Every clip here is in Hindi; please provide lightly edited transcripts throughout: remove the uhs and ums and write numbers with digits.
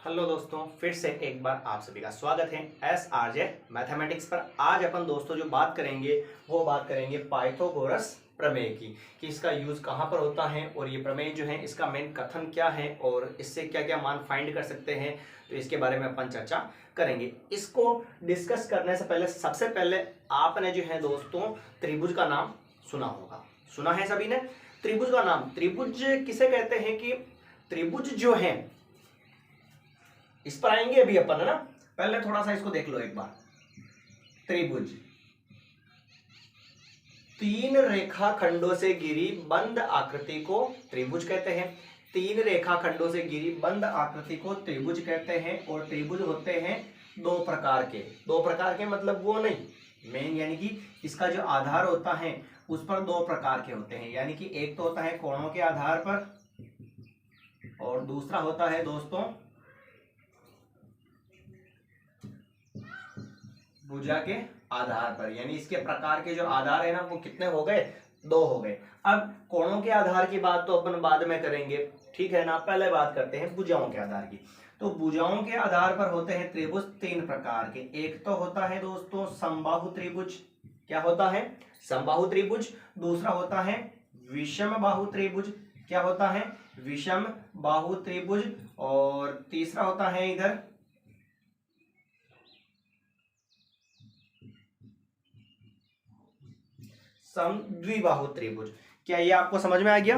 हेलो दोस्तों, फिर से एक बार आप सभी का स्वागत है एस आर जे मैथमेटिक्स पर। आज अपन दोस्तों जो बात करेंगे वो बात करेंगे पाइथागोरस प्रमेय की, कि इसका यूज कहाँ पर होता है और ये प्रमेय जो है इसका मेन कथन क्या है और इससे क्या क्या मान फाइंड कर सकते हैं, तो इसके बारे में अपन चर्चा करेंगे। इसको डिस्कस करने से पहले सबसे पहले आपने जो है दोस्तों त्रिभुज का नाम सुना होगा, सुना है सभी ने। त्रिभुज का नाम, त्रिभुज किसे कहते हैं कि त्रिभुज जो है, इस पर आएंगे अभी अपन, है ना। पहले थोड़ा सा इसको देख लो एक बार। त्रिभुज तीन रेखा खंडों से घिरी बंद आकृति को त्रिभुज कहते हैं। तीन रेखा खंडों से घिरी बंद आकृति को त्रिभुज कहते हैं। और त्रिभुज होते हैं दो प्रकार के। दो प्रकार के मतलब वो नहीं मेन, यानी कि इसका जो आधार होता है उस पर दो प्रकार के होते हैं। यानी कि एक तो होता है कोणों के आधार पर और दूसरा होता है दोस्तों भुजा के आधार पर। यानी इसके प्रकार के जो आधार है ना वो कितने हो गए, दो हो गए। अब कोणों के आधार की बात तो अपन बाद में करेंगे, ठीक है ना। पहले बात करते हैं भुजाओं के आधार की। तो भुजाओं के आधार पर होते हैं त्रिभुज तीन प्रकार के। एक तो होता है दोस्तों समबाहु त्रिभुज। क्या होता है? समबाहु त्रिभुज। दूसरा होता है विषम बाहु त्रिभुज। क्या होता है? विषम बाहु त्रिभुज। और तीसरा होता है इधर समद्विबाहु त्रिभुज। क्या ये आपको समझ में आ गया?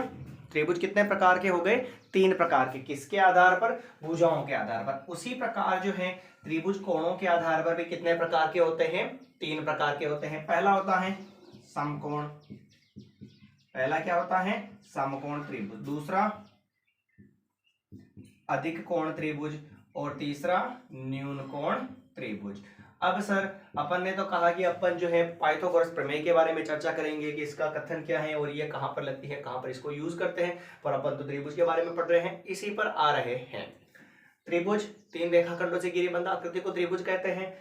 त्रिभुज कितने प्रकार के हो गए? तीन प्रकार के। किसके आधार पर? भुजाओं के आधार पर। उसी प्रकार जो है त्रिभुज कोणों के आधार पर भी कितने प्रकार के होते हैं? तीन प्रकार के होते हैं। पहला होता है समकोण। पहला क्या होता है? समकोण त्रिभुज। दूसरा अधिक कोण त्रिभुज। और तीसरा न्यून कोण त्रिभुज। अब सर अपन ने तो कहा कि अपन जो है पाइथागोरस प्रमेय के बारे में चर्चा करेंगे कि इसका कथन क्या है और ये कहां पर लगती है, कहां पर इसको यूज करते हैं, पर अपन तो त्रिभुज के बारे में पढ़ रहे हैं, इसी पर आ रहे हैं। त्रिभुज तीन रेखाखंडों से घिरी बंद आकृति को त्रिभुज कहते हैं।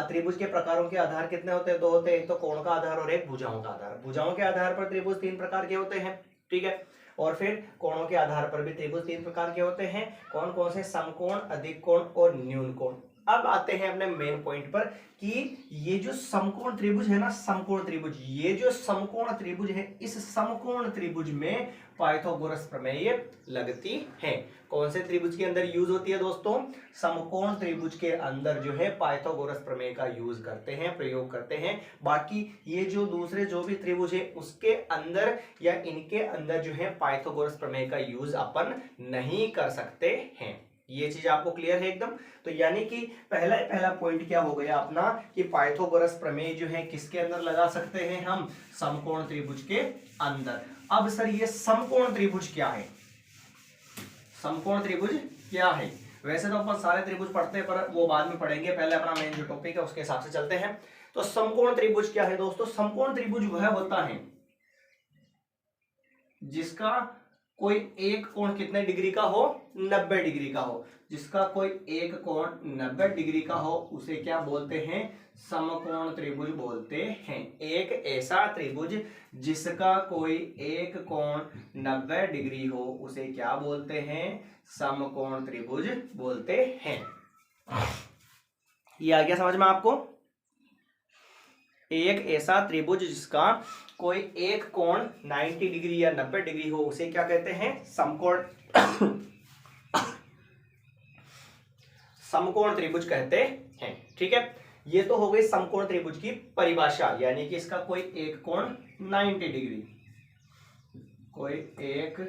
त्रिभुज के प्रकारों के आधार कितने होते हैं? दो होते हैं, एक तो कोण का आधार और एक भुजाओं का आधार। भुजाओं के आधार पर त्रिभुज तीन प्रकार के होते हैं, ठीक है। और फिर कोणों के आधार पर भी त्रिभुज तीन प्रकार के होते हैं। कौन कौन से? समकोण, अधिक कोण और न्यून कोण। अब आते हैं अपने मेन पॉइंट पर कि ये जो समकोण त्रिभुज है ना, समकोण त्रिभुज, ये जो समकोण त्रिभुज है, इस समकोण त्रिभुज में पाइथागोरस प्रमेय लगती है। कौन से त्रिभुज के अंदर यूज होती है दोस्तों? समकोण त्रिभुज के अंदर जो है पाइथागोरस प्रमेय का यूज करते हैं, प्रयोग करते हैं। बाकी ये जो दूसरे जो भी त्रिभुज है उसके अंदर या इनके अंदर जो है पाइथागोरस प्रमेय का यूज अपन नहीं कर सकते हैं। ये चीज आपको क्लियर है एकदम? तो यानी कि पहला पॉइंट क्या हो गया अपना कि पाइथागोरस प्रमेय जो है किसके अंदर लगा सकते हैं हम? समकोण त्रिभुज के अंदर। अब सर ये समकोण त्रिभुज क्या है? समकोण त्रिभुज क्या है? वैसे तो अपन सारे त्रिभुज पढ़ते हैं पर वो बाद में पढ़ेंगे, पहले अपना मेन जो टॉपिक है उसके हिसाब से चलते हैं। तो समकोण त्रिभुज क्या है दोस्तों? समकोण त्रिभुज वह होता है जिसका कोई एक कोण कितने डिग्री का हो? 90 डिग्री का हो। जिसका कोई एक कोण 90 डिग्री का हो उसे क्या बोलते हैं? समकोण त्रिभुज बोलते हैं। एक ऐसा त्रिभुज जिसका कोई एक कोण 90 डिग्री हो उसे क्या बोलते हैं? समकोण त्रिभुज बोलते हैं। ये आ गया समझ में आपको? एक ऐसा त्रिभुज जिसका कोई एक कोण 90 डिग्री या 90 डिग्री हो उसे क्या कहते हैं? समकोण समकोण त्रिभुज कहते हैं, ठीक है। ये तो हो गई समकोण त्रिभुज की परिभाषा, यानी कि इसका कोई एक कोण 90 डिग्री, कोई एक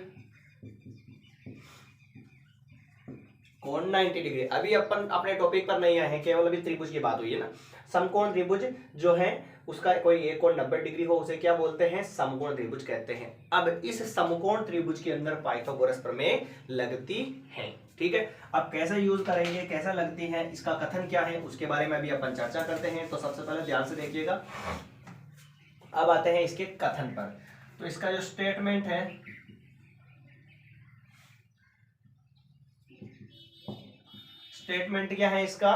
कोण 90 डिग्री। अभी अपन अपने टॉपिक पर नहीं आए हैं, केवल अभी त्रिभुज की बात हुई है ना। समकोण त्रिभुज जो है उसका कोई एक कोण 90 डिग्री हो उसे क्या बोलते हैं? समकोण त्रिभुज कहते हैं। अब इस समकोण त्रिभुज के अंदर पाइथागोरस प्रमेय लगती है, ठीक है। अब कैसे यूज करेंगे, कैसा लगती है, इसका कथन क्या है, उसके बारे में अभी अपन चर्चा करते हैं। तो सबसे पहले ध्यान से देखिएगा। अब आते हैं इसके कथन पर। तो इसका जो स्टेटमेंट है, स्टेटमेंट क्या है इसका?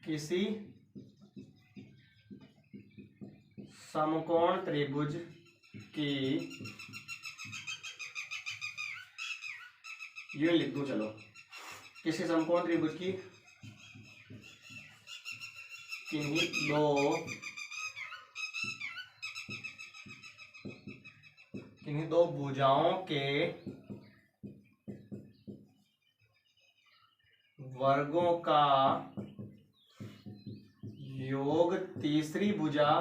किसी समकोण त्रिभुज की ये लिख दूं, चलो किसी समकोण त्रिभुज की किन्हीं दो भुजाओं के वर्गों का योग तीसरी भुजा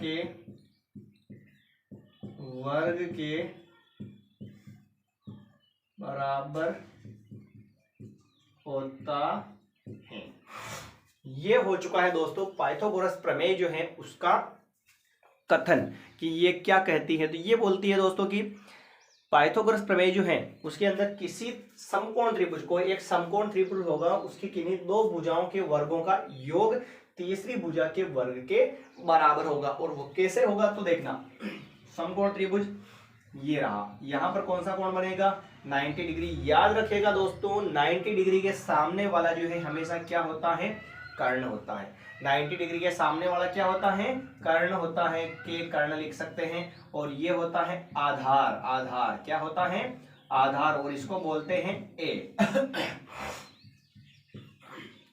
के वर्ग के बराबर होता है। ये हो चुका है दोस्तों पाइथागोरस प्रमेय जो है उसका कथन कि ये क्या कहती है। तो ये बोलती है दोस्तों कि पाइथागोरस प्रमेय जो है उसके अंदर किसी समकोण त्रिभुज को, एक समकोण त्रिभुज होगा, उसकी किन्हीं दो भुजाओं के वर्गों का योग तीसरी भुजा के वर्ग के बराबर होगा। और वो कैसे होगा तो देखना, समकोण त्रिभुज ये रहा, यहां पर कौन सा कोण बनेगा 90 डिग्री। याद रखिएगा दोस्तों 90 डिग्री के सामने वाला जो है हमेशा क्या होता है, कर्ण होता है। 90 डिग्री के सामने वाला क्या होता है, कर्ण होता है, के कर्ण लिख सकते हैं। और ये होता है आधार, आधार क्या होता है, आधार, और इसको बोलते हैं ए।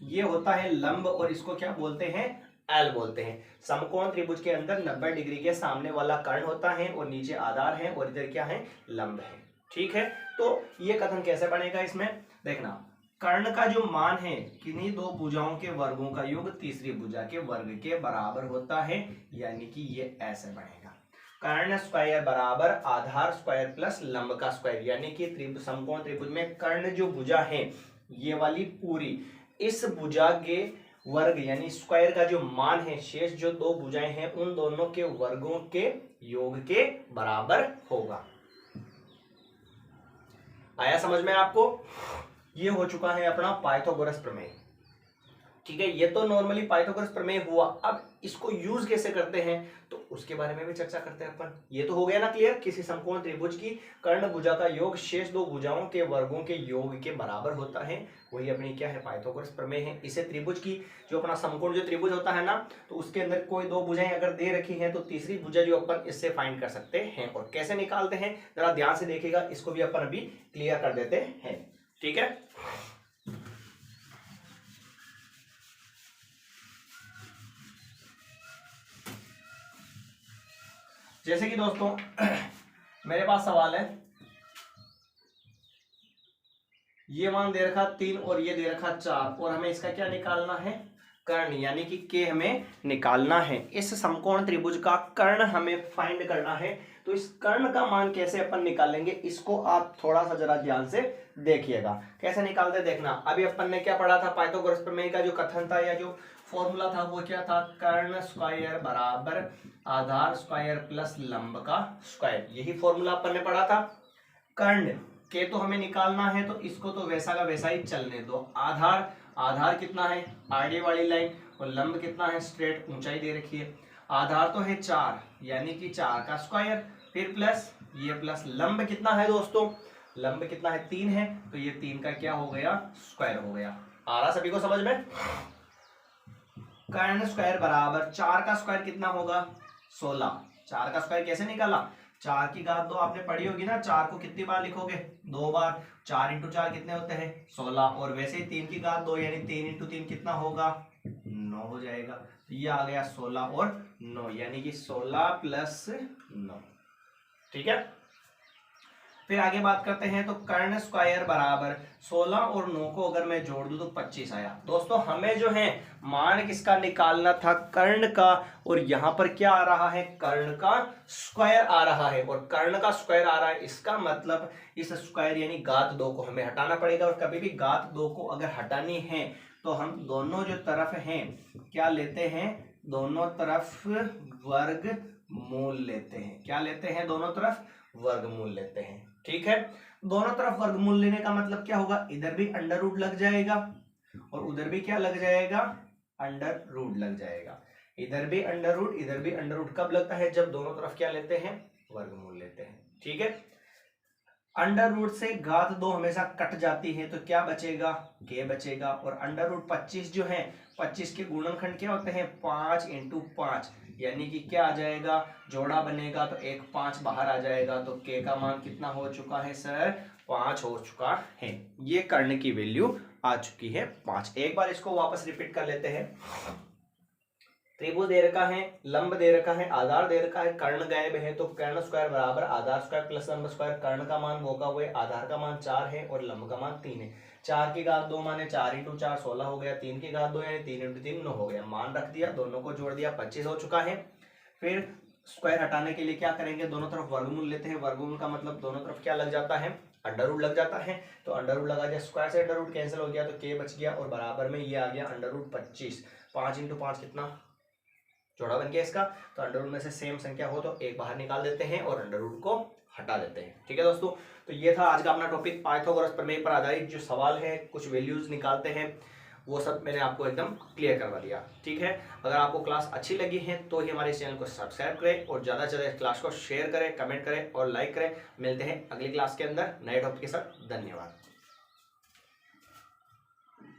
ये होता है लंब और इसको क्या बोलते हैं, एल बोलते हैं। समकोण त्रिभुज के अंदर 90 डिग्री के सामने वाला कर्ण होता है और नीचे आधार है और इधर क्या है, लंब है। ठीक है, तो ये कथन कैसे बनेगा, इसमें देखना कर्ण का जो मान है किन्हीं दो भुजाओं के वर्गों का योग तीसरी भुजा के वर्ग के बराबर होता है, यानी कि ये ऐसे बनेगा कर्ण स्क्वायर बराबर आधार स्क्वायर प्लस लंब का स्क्वायर। यानी कि समकोण त्रिभुज में कर्ण जो भुजा है ये वाली पूरी, इस भुजा के वर्ग यानी स्क्वायर का जो मान है, शेष जो दो भुजाएं हैं उन दोनों के वर्गों के योग के बराबर होगा। आया समझ में आपको? ये हो चुका है अपना पाइथागोरस प्रमेय। ठीक है, ये तो नॉर्मली पाइथागोरस प्रमेय हुआ। अब इसको यूज कैसे करते हैं तो उसके बारे में भी चर्चा करते हैं अपन। ये तो हो गया ना क्लियर, किसी समकोण त्रिभुज की कर्ण भुजा का योग शेष दो भुजाओं के वर्गों के योग के बराबर होता है, वही अपनी क्या है, पाइथागोरस प्रमेय है। इसे त्रिभुज की जो अपना समकोण जो त्रिभुज होता है ना, तो उसके अंदर कोई दो भुजाएं अगर दे रखी हैं तो तीसरी भुजा जो अपन इससे फाइंड कर सकते हैं। और कैसे निकालते हैं जरा ध्यान से देखिएगा, इसको भी अपन अभी क्लियर कर देते हैं। ठीक है, जैसे कि दोस्तों मेरे पास सवाल है, ये मान दे रखा 3 और ये दे रखा 4 और हमें इसका क्या निकालना है, कर्ण, यानी कि के हमें निकालना है। इस समकोण त्रिभुज का कर्ण हमें फाइंड करना है। तो इस कर्ण का मान कैसे अपन निकालेंगे, इसको आप थोड़ा सा जरा ध्यान से देखिएगा कैसे निकालते देखना। अभी अपन ने क्या पढ़ा था, पाइथागोरस प्रमेय का जो कथन था या जो फॉर्मूला था वो क्या था, कर्ण स्क्वायर बराबर आधार स्क्वायर प्लस लंब का स्क्वायर। यही फॉर्मूला अपन ने पढ़ा था। कर्ण के तो हमें निकालना है, तो इसको तो वैसा का वैसा ही चलने दो। आधार, आधार कितना है, आड़े वाली लाइन, और लंब कितना है, स्ट्रेट ऊंचाई दे रखी है। आधार तो है 4 यानी कि 4 का स्क्वायर, फिर प्लस ये प्लस लंब कितना है दोस्तों, लंब कितना है 3 है, तो ये 3 का क्या हो गया, स्क्वायर हो गया। आ रहा सभी को समझ में? कर्ण स्क्वायर बराबर 4 का स्क्वायर कितना होगा, 16। 4 का स्क्वायर कैसे निकाला, 4 की घात 2 आपने पढ़ी होगी ना, 4 को कितनी बार लिखोगे, 2 बार। 4 इंटू 4 कितने होते हैं, 16। और वैसे ही 3 की घात 2 यानी 3 इंटू 3 कितना होगा, 9 हो जाएगा। तो ये आ गया 16 और 9 यानी कि 16 प्लस 9। ठीक है, फिर आगे बात करते हैं। तो कर्ण स्क्वायर बराबर 16 और 9 को अगर मैं जोड़ दूं तो 25 आया। दोस्तों हमें जो है मान किसका निकालना था, कर्ण का, और यहां पर क्या आ रहा है, कर्ण का स्क्वायर आ रहा है। और कर्ण का स्क्वायर आ रहा है, इसका मतलब इस स्क्वायर यानी घात 2 को हमें हटाना पड़ेगा। और कभी भी घात 2 को अगर हटानी है तो हम दोनों जो तरफ हैं क्या लेते हैं, दोनों तरफ वर्ग मूल लेते हैं। क्या लेते हैं, दोनों तरफ वर्गमूल लेते हैं। ठीक है, दोनों तरफ वर्गमूल लेने का मतलब क्या होगा, इधर भी अंडर रूट लग जाएगा और उधर भी क्या लग जाएगा, अंडर रूट लग जाएगा। इधर भी अंडर रूट, इधर भी अंडर रूट। कब लगता है, जब दोनों तरफ क्या लेते हैं, वर्गमूल लेते हैं। ठीक है, अंडर रूट से घात 2 हमेशा कट जाती है, तो क्या बचेगा, के बचेगा। और अंडर रूट 25 जो है, 25 के गुणनखंड क्या होते हैं, 5 इंटू 5, यानी कि क्या आ जाएगा, जोड़ा बनेगा तो एक 5 बाहर आ जाएगा, तो के का मान कितना हो चुका है सर, 5 हो चुका है। ये कर्ण की वैल्यू आ चुकी है 5। एक बार इसको वापस रिपीट कर लेते हैं। त्रिभुज दे रखा है, लंब दे रखा है, आधार दे रखा है, कर्ण गायब है, तो कर्ण स्क्वायर बराबर आधार स्क्वायर प्लस लंब स्क्वायर। कर्ण का मान वो का हुए, आधार का मान 4 है और लंब का मान 3 है। 4 की घात 2 माने 4 इंटू 4 16 हो गया, 3 की घात 2 यानी 3 इंटू 3 9 हो गया। मान रख दिया, दोनों को जोड़ दिया, 25 हो चुका है। फिर स्क्वायर हटाने के लिए क्या करेंगे, दोनों तरफ वर्गमूल लेते हैं। वर्गमूल का मतलब दोनों तरफ क्या लग जाता है, अंडर रूट लग जाता है, तो अंडर रूट लगा दिया, स्क्वायर से अंडर रूट कैंसिल हो गया, तो के बच गया और बराबर में ये आ गया अंडर रूट 25। 5 इंटू 5 कितना, जोड़ा बन गया इसका। तो अंडर रूट में से सेम संख्या हो तो एक बाहर निकाल देते हैं और अंडर रूट को हटा देते हैं। ठीक है दोस्तों, तो ये था आज का अपना टॉपिक, पाइथागोरस प्रमेय पर आधारित जो सवाल है, कुछ वैल्यूज निकालते हैं, वो सब मैंने आपको एकदम क्लियर करवा दिया। ठीक है, अगर आपको क्लास अच्छी लगी है तो ही हमारे चैनल को सब्सक्राइब करें और ज़्यादा से ज़्यादा इस क्लास को शेयर करें, कमेंट करें और लाइक करें। मिलते हैं अगली क्लास के अंदर नए टॉपिक के साथ। धन्यवाद।